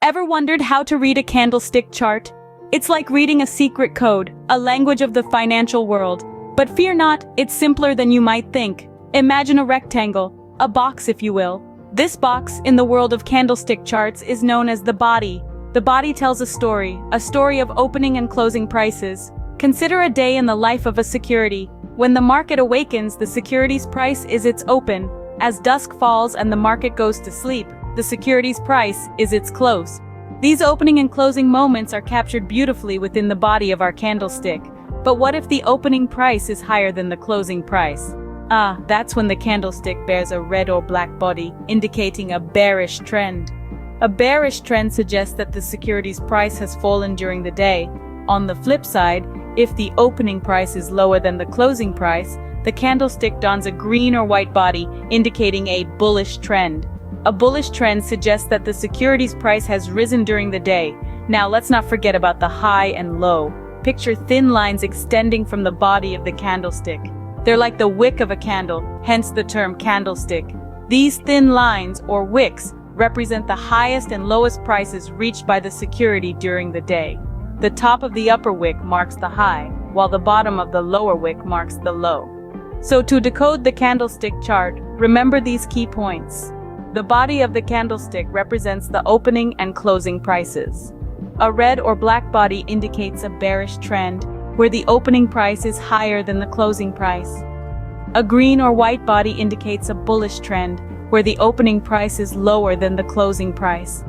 Ever wondered how to read a candlestick chart? It's like reading a secret code, a language of the financial world. But fear not, it's simpler than you might think. Imagine a rectangle, a box if you will. This box, in the world of candlestick charts, is known as the body. The body tells a story of opening and closing prices. Consider a day in the life of a security. When the market awakens, the security's price is its open. As dusk falls and the market goes to sleep, the security's price is its close. These opening and closing moments are captured beautifully within the body of our candlestick. But what if the opening price is higher than the closing price? That's when the candlestick bears a red or black body, indicating a bearish trend. A bearish trend suggests that the security's price has fallen during the day. On the flip side, if the opening price is lower than the closing price, the candlestick dons a green or white body, indicating a bullish trend. A bullish trend suggests that the security's price has risen during the day. Now let's not forget about the high and low. Picture thin lines extending from the body of the candlestick. They're like the wick of a candle, hence the term candlestick. These thin lines, or wicks, represent the highest and lowest prices reached by the security during the day. The top of the upper wick marks the high, while the bottom of the lower wick marks the low. So to decode the candlestick chart, remember these key points. The body of the candlestick represents the opening and closing prices. A red or black body indicates a bearish trend, where the opening price is higher than the closing price. A green or white body indicates a bullish trend, where the opening price is lower than the closing price.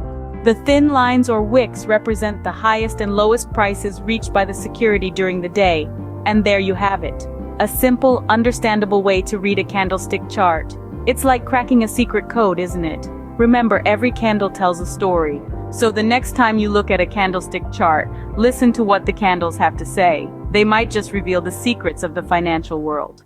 The thin lines or wicks represent the highest and lowest prices reached by the security during the day. And there you have it. A simple, understandable way to read a candlestick chart. It's like cracking a secret code, isn't it? Remember, every candle tells a story. So the next time you look at a candlestick chart, listen to what the candles have to say. They might just reveal the secrets of the financial world.